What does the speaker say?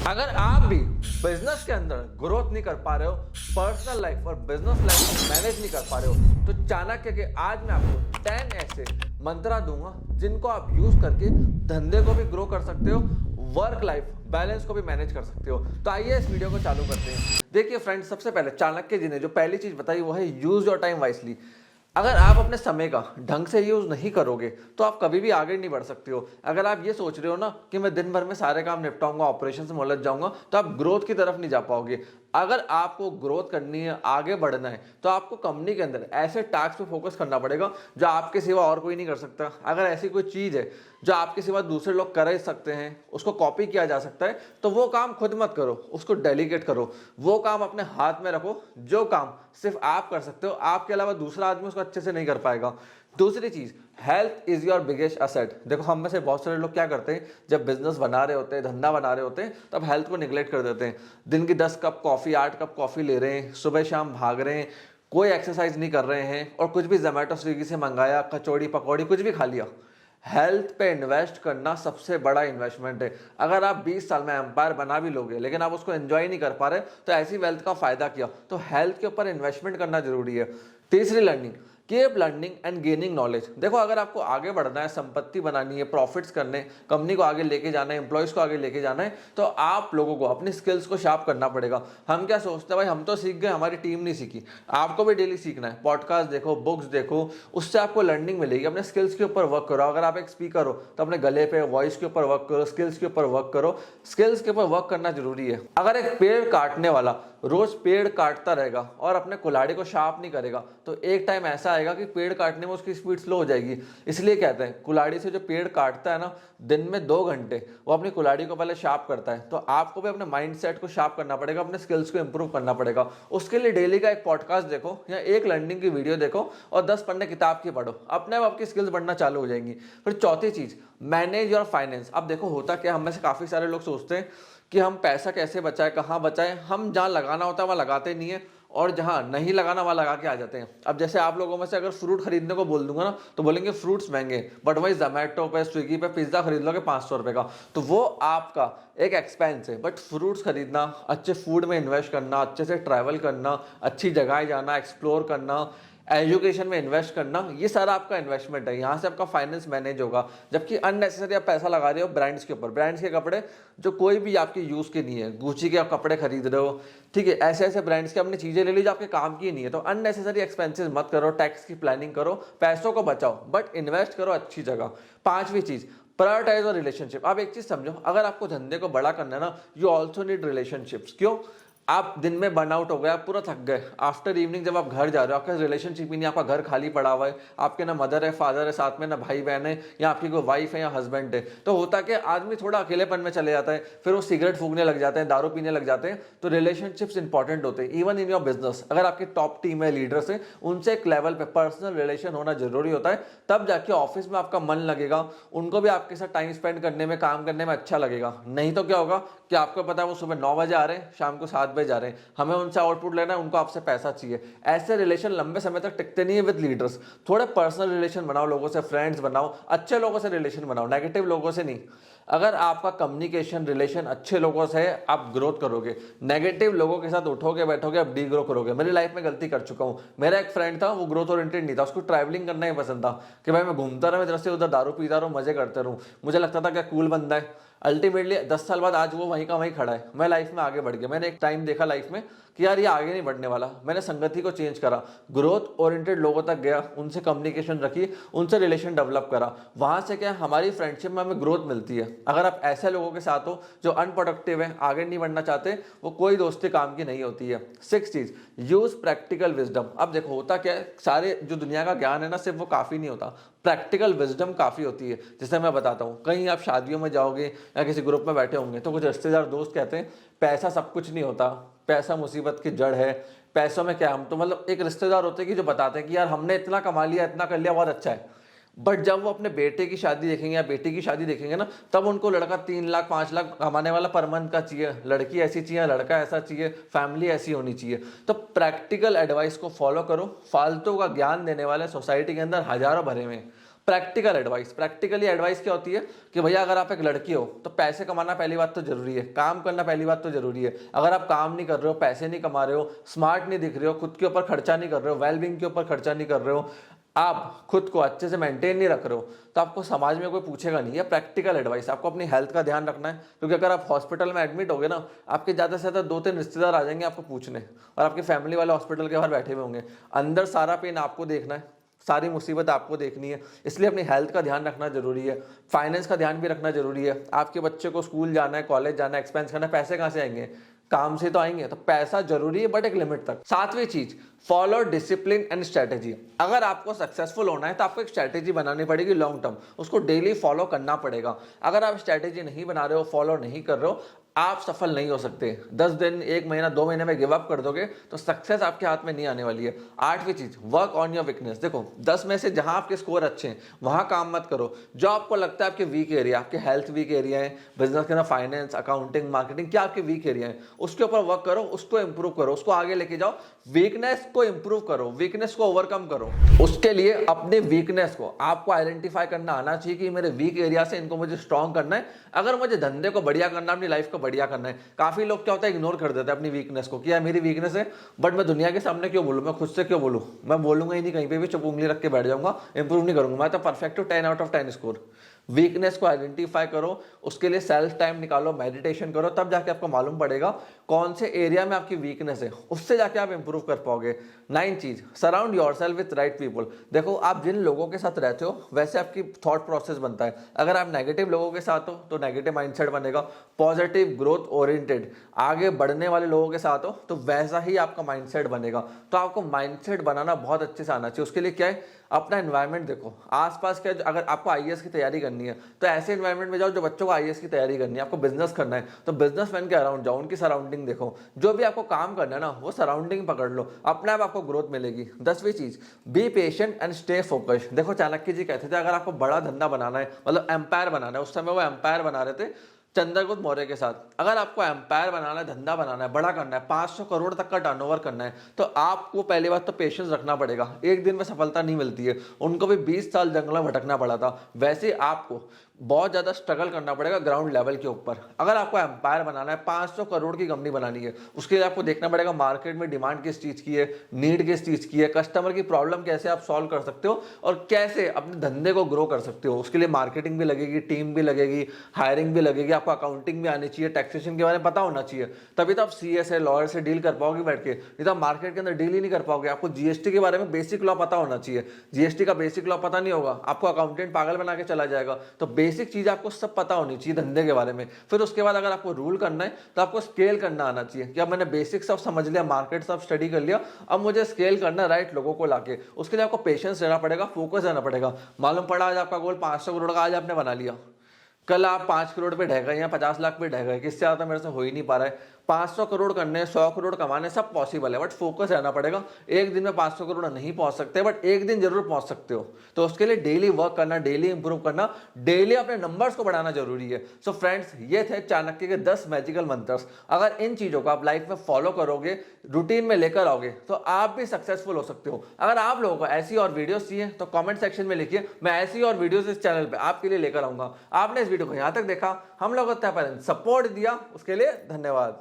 अगर आप भी बिजनेस के अंदर ग्रोथ नहीं कर पा रहे हो, पर्सनल लाइफ और बिजनेस लाइफ को मैनेज नहीं कर पा रहे हो, तो चाणक्य के आज मैं आपको 10 ऐसे मंत्रा दूंगा जिनको आप यूज करके धंधे को भी ग्रो कर सकते हो, वर्क लाइफ बैलेंस को भी मैनेज कर सकते हो। तो आइए इस वीडियो को चालू करते हैं। देखिए फ्रेंड्स, सबसे पहले चाणक्य जी ने जो पहली चीज बताई वो है यूज योर टाइम वाइसली। अगर आप अपने समय का ढंग से यूज नहीं करोगे तो आप कभी भी आगे नहीं बढ़ सकते हो। अगर आप ये सोच रहे हो ना कि मैं दिन भर में सारे काम निपटाऊंगा, ऑपरेशन में उलझ जाऊंगा, तो आप ग्रोथ की तरफ नहीं जा पाओगे। अगर आपको ग्रोथ करनी है, आगे बढ़ना है, तो आपको कंपनी के अंदर ऐसे टास्क पे फोकस करना पड़ेगा जो आपके सिवा और कोई नहीं कर सकता। अगर ऐसी कोई चीज है जो आपके सिवा दूसरे लोग कर ही सकते हैं, उसको कॉपी किया जा सकता है, तो वो काम खुद मत करो, उसको डेलीगेट करो। वो काम अपने हाथ में रखो जो काम सिर्फ आप कर सकते हो, आपके अलावा दूसरा आदमी उसको अच्छे से नहीं कर पाएगा। दूसरी चीज, health is your biggest asset. देखो हम में से बहुत सारे लोग क्या करते हैं, जब बिजनेस बना रहे होते हैं, धंधा बना रहे होते हैं, तब हेल्थ को निगलेक्ट कर देते हैं। दिन की 10 कप कॉफी, 8 कप कॉफी ले रहे हैं, सुबह शाम भाग रहे हैं, कोई एक्सरसाइज नहीं कर रहे हैं और कुछ भी जोमेटो स्विगी से मंगाया, कचौड़ी पकौड़ी कुछ भी खा लिया। हेल्थ पे इन्वेस्ट करना सबसे बड़ा इन्वेस्टमेंट है। अगर आप 20 साल में एम्पायर बना भी लोगे लेकिन आप उसको एंजॉय नहीं कर पा रहे, तो ऐसी वेल्थ का फायदा क्या। तो हेल्थ के ऊपर इन्वेस्टमेंट करना जरूरी है। तीसरी, learning, keep learning and gaining knowledge. देखो अगर आपको आगे बढ़ना है, संपत्ति बनानी है, प्रॉफिट्स करने, कंपनी को आगे लेके जाना है, एम्प्लॉयज को आगे लेके जाना है, तो आप लोगों को अपनी स्किल्स को शार्प करना पड़ेगा। हम क्या सोचते हैं, भाई हम तो सीख गए, हमारी टीम नहीं सीखी। आपको भी डेली सीखना है, पॉडकास्ट देखो, बुक्स देखो, उससे आपको लर्निंग मिलेगी। अपने स्किल्स के ऊपर वर्क करो। अगर आप एक स्पीकर हो तो अपने गले पे, वॉइस के ऊपर वर्क करो, स्किल्स के ऊपर वर्क करो। स्किल्स के ऊपर वर्क करना जरूरी है। अगर एक पेड़ काटने वाला रोज पेड़ काटता रहेगा और अपने कुल्हाड़ी को शार्प नहीं करेगा, तो एक टाइम ऐसा आएगा कि पेड़ काटने में उसकी स्पीड स्लो हो जाएगी। इसलिए कहते हैं कुल्हाड़ी से जो पेड़ काटता है ना, दिन में 2 घंटे वो अपनी कुल्हाड़ी को पहले शार्प करता है। तो आपको भी अपने माइंडसेट को शार्प करना पड़ेगा, अपने स्किल्स को इंप्रूव करना पड़ेगा। उसके लिए डेली का एक पॉडकास्ट देखो या एक लर्निंग की वीडियो देखो और 10 पन्ने किताब की पढ़ो, अपने आप आपकी स्किल्स बढ़ना चालू हो जाएंगी। फिर चौथी चीज, मैनेज योर फाइनेंस। अब देखो होता क्या, हम में से काफी सारे लोग सोचते हैं कि हम पैसा कैसे बचाएं, कहाँ बचाएं। हम जहाँ लगाना होता है वहाँ लगाते नहीं है और जहाँ नहीं लगाना वहाँ लगा के आ जाते हैं। अब जैसे आप लोगों में से अगर फ्रूट खरीदने को बोल दूंगा ना, तो बोलेंगे फ्रूट्स महंगे, बट वही जोमेटो पे, स्विगी पे पिज्जा खरीद लोगे 500 रुपए का, तो वो आपका एक एक्सपेंस है। बट फ्रूट्स खरीदना, अच्छे फूड में इन्वेस्ट करना, अच्छे से ट्रैवल करना, अच्छी जगह जाना, एक्सप्लोर करना, एजुकेशन में इन्वेस्ट करना, ये सारा आपका इन्वेस्टमेंट है। यहाँ से आपका फाइनेंस मैनेज होगा। जबकि अननेसेसरी आप पैसा लगा रहे हो ब्रांड्स के ऊपर, ब्रांड्स के कपड़े जो कोई भी आपके यूज के नहीं है, गुची के आप कपड़े खरीद रहे हो, ठीक है, ऐसे ऐसे ब्रांड्स के अपनी चीजें ले ली जो आपके काम की नहीं है। तो अननेसेसरी एक्सपेंसेस मत करो, टैक्स की प्लानिंग करो, पैसों को बचाओ बट इन्वेस्ट करो अच्छी जगह। पांचवी चीज, प्रायोरिटाइज और रिलेशनशिप। अब एक चीज समझो, अगर आपको धंधे को बड़ा करना है ना, यू ऑल्सो नीड रिलेशनशिप्स। क्यों? आप दिन में बर्नआउट हो गए, आप पूरा थक गए, आफ्टर इवनिंग जब आप घर जा रहे हो, आपका रिलेशनशिप ही नहीं, आपका घर खाली पड़ा हुआ है, आपके ना मदर है, फादर है, साथ में ना भाई बहन है, या आपकी कोई वाइफ है या हस्बैंड है, तो होता कि आदमी थोड़ा अकेलेपन में चले जाता है, फिर वो सिगरेट फूकने लग जाते हैं, दारू पीने लग जाते हैं। तो रिलेशनशिप्स इंपॉर्टेंट होते हैं। इवन इन योर बिजनेस, अगर आपकी टॉप टीम है, लीडर्स है, उनसे एक लेवल पे पर्सनल रिलेशन होना जरूरी होता है। तब जाके ऑफिस में आपका मन लगेगा, उनको भी आपके साथ टाइम स्पेंड करने में, काम करने में अच्छा लगेगा। नहीं तो क्या होगा कि आपको पता है वो सुबह 9 बजे आ रहे हैं, शाम को 7 बजे जा रहे हैं, हमें उनसे आउटपुट लेना है, उनको आपसे पैसा चाहिए। ऐसे रिलेशन लंबे समय तक टिकते नहीं है विद लीडर्स। थोड़े पर्सनल रिलेशन बनाओ, लोगों से फ्रेंड्स बनाओ, अच्छे लोगों से रिलेशन बनाओ, नेगेटिव लोगों से नहीं। अगर आपका कम्युनिकेशन रिलेशन अच्छे लोगों से है, आप ग्रोथ करोगे। नेगेटिव लोगों के साथ उठोगे बैठोगे, आप डी ग्रो करोगे। मेरी लाइफ में गलती कर चुका हूं। मेरा एक फ्रेंड था, वो ग्रोथ ओरिएंटेड नहीं था, उसको ट्रैवलिंग करना ही पसंद था कि भाई मैं घूमता रहूं, इधर से उधर दारू पीता रहूं, मजे करते रहूं। मुझे लगता था क्या कूल बंदा है। अल्टीमेटली 10 साल बाद आज वो वहीं का वहीं खड़ा है। मैं लाइफ में आगे बढ़ गया। मैंने एक टाइम देखा लाइफ में कि यार ये आगे नहीं बढ़ने वाला, मैंने संगति को चेंज करा, ग्रोथ ओरिएंटेड लोगों तक गया, उनसे कम्युनिकेशन रखी, उनसे रिलेशन डेवलप करा। वहां से क्या हमारी फ्रेंडशिप में हमें ग्रोथ मिलती है। अगर आप ऐसे लोगों के साथ हो जो अनप्रोडक्टिव है, आगे नहीं बढ़ना चाहते, वो कोई दोस्ती काम की नहीं होती है। 6 चीज, यूज प्रैक्टिकल विजडम। अब देखो होता क्या है, सारे जो दुनिया का ज्ञान है ना, सिर्फ वो काफी नहीं होता, प्रैक्टिकल विजडम काफी होती है। जैसे मैं बताता हूँ, कहीं आप शादियों में जाओगे या किसी ग्रुप में बैठे होंगे, तो कुछ रिश्तेदार दोस्त कहते हैं पैसा सब कुछ नहीं होता, पैसा मुसीबत की जड़ है, पैसों में क्या। हम तो मतलब एक रिश्तेदार होते हैं कि जो बताते हैं कि यार हमने इतना कमा लिया, इतना कर लिया, बहुत अच्छा है। बट जब वो अपने बेटे की शादी देखेंगे या बेटी की शादी देखेंगे ना, तब उनको लड़का 3 लाख 5 लाख कमाने वाला पर मंथ का चाहिए, लड़की ऐसी चाहिए, लड़का ऐसा चाहिए, फैमिली ऐसी होनी चाहिए। तो प्रैक्टिकल एडवाइस को फॉलो करो। फालतू का ज्ञान देने वाले सोसाइटी के अंदर हजारों भरे हुए हैं। प्रैक्टिकल एडवाइस, प्रैक्टिकली एडवाइस क्या होती है कि भैया अगर आप एक लड़की हो तो पैसे कमाना पहली बात तो जरूरी है, काम करना पहली बात तो जरूरी है। अगर आप काम नहीं कर रहे हो, पैसे नहीं कमा रहे हो, स्मार्ट नहीं दिख रहे हो, खुद के ऊपर खर्चा नहीं कर रहे हो, वेलबींग के ऊपर खर्चा नहीं कर रहे हो, आप खुद को अच्छे से मेंटेन नहीं रख रहे हो, तो आपको समाज में कोई पूछेगा नहीं। ये प्रैक्टिकल एडवाइस, आपको अपनी हेल्थ का ध्यान रखना है, क्योंकि अगर आप हॉस्पिटल में एडमिट होगे ना, आपके ज़्यादा से ज़्यादा 2-3 रिश्तेदार आ जाएंगे आपको पूछने, और आपकी फैमिली वाले हॉस्पिटल के बाहर बैठे हुए होंगे। अंदर सारा पेन आपको देखना है, सारी मुसीबत आपको देखनी है, इसलिए अपनी हेल्थ का ध्यान रखना जरूरी है। फाइनेंस का ध्यान भी रखना जरूरी है। आपके बच्चे को स्कूल जाना है, कॉलेज जाना है, एक्सपेंस करना है, पैसे कहाँ से आएंगे? काम से तो आएंगे। तो पैसा जरूरी है बट एक लिमिट तक। 7वीं चीज, फॉलो डिसिप्लिन एंड स्ट्रेटेजी। अगर आपको सक्सेसफुल होना है तो आपको एक स्ट्रेटेजी बनानी पड़ेगी लॉन्ग टर्म, उसको डेली फॉलो करना पड़ेगा। अगर आप स्ट्रेटेजी नहीं बना रहे हो, फॉलो नहीं कर रहे हो, आप सफल नहीं हो सकते। 10 दिन, 1 महीना, 2 महीने में गिव अप कर दोगे तो सक्सेस आपके हाथ में नहीं आने वाली है। 8वीं चीज, वर्क ऑन योर वीकनेस। देखो 10 में से जहां आपके स्कोर अच्छे हैं वहां काम मत करो। जो आपको लगता है आपके वीक एरिया, आपके हेल्थ वीक एरिया है, बिजनेस के अंदर फाइनेंस, अकाउंटिंग, मार्केटिंग, क्या आपके वीक एरिया है, उसके ऊपर वर्क करो, उसको इंप्रूव करो, उसको आगे लेके जाओ। वीकनेस को इंप्रूव करो, वीकनेस को ओवरकम करो। उसके लिए अपने वीकनेस को आपको आइडेंटिफाई करना आना चाहिए कि मेरे वीक एरिया से इनको मुझे स्ट्रॉन्ग करना है। अगर मुझे धंधे को बढ़िया करना है, अपनी लाइफ को बढ़िया करना है। काफी लोग क्या होता है, इग्नोर कर देते हैं अपनी वीकनेस को कि यार मेरी वीकनेस है, बट मैं दुनिया के सामने क्यों बोलूं, मैं खुद से क्यों बोलूं, मैं बोलूंगा ही नहीं, कहीं पे भी चुप उंगली रख के बैठ जाऊंगा, इंप्रूव नहीं करूंगा। मैं तो परफेक्ट हूं, 10 आउट ऑफ 10 स्कोर। वीकनेस को आइडेंटिफाई करो, उसके लिए सेल्फ टाइम निकालो, मेडिटेशन करो, तब जाके आपको मालूम पड़ेगा कौन से एरिया में आपकी वीकनेस है, उससे जाके आप इंप्रूव कर पाओगे। 9 चीज, surround yourself with right people. देखो आप जिन लोगों के साथ रहते हो वैसे आपकी थॉट प्रोसेस बनता है। अगर आप नेगेटिव लोगों के साथ हो तो नेगेटिव माइंडसेट बनेगा। पॉजिटिव, ग्रोथ ओरिएंटेड, आगे बढ़ने वाले लोगों के साथ हो तो वैसा ही आपका माइंडसेट बनेगा। तो आपको माइंडसेट बनाना बहुत अच्छे से आना चाहिए। उसके लिए क्या है, अपना एनवायरनमेंट देखो, आसपास क्या। अगर आपको आईएएस की तैयारी करनी है तो ऐसे एनवायरनमेंट में जाओ जो बच्चों को आईएएस की तैयारी करनी है। आपको बिजनेस करना है तो बिजनेसमैन के अराउंड जाओ, उनकी सराउंडिंग देखो। जो भी आपको काम करना है ना, वो सराउंडिंग पकड़ लो, अपने आप आपको ग्रोथ मिलेगी। 10वीं चीज, be patient and stay focused. देखो चाणक्य जी कहते थे अगर आपको बड़ा धंधा बनाना है, मतलब एम्पायर बनाना है, उस समय वो एम्पायर बना रहे थे चंद्रगुप्त मौर्य के साथ। अगर आपको एम्पायर बनाना है, धंधा बनाना है, बड़ा करना है, 500 करोड़ तक का टर्नओवर करना है, तो आपको पहली बात तो पेशेंस रखना पड़ेगा। एक दिन में सफलता नहीं मिलती है। उनको भी 20 साल जंगलों में भटकना पड़ा था। वैसे आपको बहुत ज्यादा स्ट्रगल करना पड़ेगा ग्राउंड लेवल के ऊपर। अगर आपको एम्पायर बनाना है, 500 करोड़ की कंपनी बनानी है, उसके लिए आपको देखना पड़ेगा मार्केट में डिमांड किस चीज की है, नीड किस चीज की है, कस्टमर की प्रॉब्लम कैसे आप सॉल्व कर सकते हो और कैसे अपने धंधे को ग्रो कर सकते हो। उसके लिए मार्केटिंग भी लगेगी, टीम भी लगेगी, हायरिंग भी लगेगी, आपको अकाउंटिंग भी आनी चाहिए, टैक्सेशन के बारे में पता होना चाहिए। तभी तो आप सीए से, लॉयर से डील कर पाओगे बैठ के, नहीं तो आप मार्केट के अंदर डील ही नहीं कर पाओगे। आपको जीएसटी के बारे में बेसिक लॉ पता होना चाहिए। जीएसटी का बेसिक लॉ पता नहीं होगा, आपको अकाउंटेंट पागल बना के चला जाएगा। तो बेसिक चीज आपको सब पता होनी चाहिए धंधे के बारे में। फिर उसके बाद अगर आपको रूल करना है तो आपको स्केल करना आना चाहिए कि अब मैंने बेसिक सब समझ लिया, मार्केट सब स्टडी कर लिया, अब मुझे स्केल करना है राइट लोगों को लाके। उसके लिए आपको पेशेंस रहना पड़ेगा, फोकस रहना पड़ेगा। मालूम पड़ा आज आपका गोल 500 करोड़ का, आज आपने बना लिया, कल आप 5 करोड़ पे ढह गए या 50 लाख पे ढह गए, किससे ज्यादा मेरे से हो ही नहीं पा रहा है। 500 करोड़ करने, 100 करोड़ कमाने सब पॉसिबल है, बट फोकस रहना पड़ेगा। एक दिन में 500 करोड़ नहीं पहुंच सकते, बट एक दिन जरूर पहुंच सकते हो। तो उसके लिए डेली वर्क करना, डेली इंप्रूव करना, डेली अपने नंबर्स को बढ़ाना जरूरी है। सो फ्रेंड्स, ये थे चाणक्य के 10 मैजिकल मंत्रस। अगर इन चीजों को आप लाइफ में फॉलो करोगे, रूटीन में लेकर आओगे, तो आप भी सक्सेसफुल हो सकते हो। अगर आप लोगों को ऐसी और वीडियोस चाहिए तो कमेंट सेक्शन में लिखिए, मैं ऐसी और वीडियोस इस चैनल पे आपके लिए लेकर आऊंगा। आपने इस वीडियो को यहां तक देखा, हम लोगों को सपोर्ट दिया, उसके लिए धन्यवाद।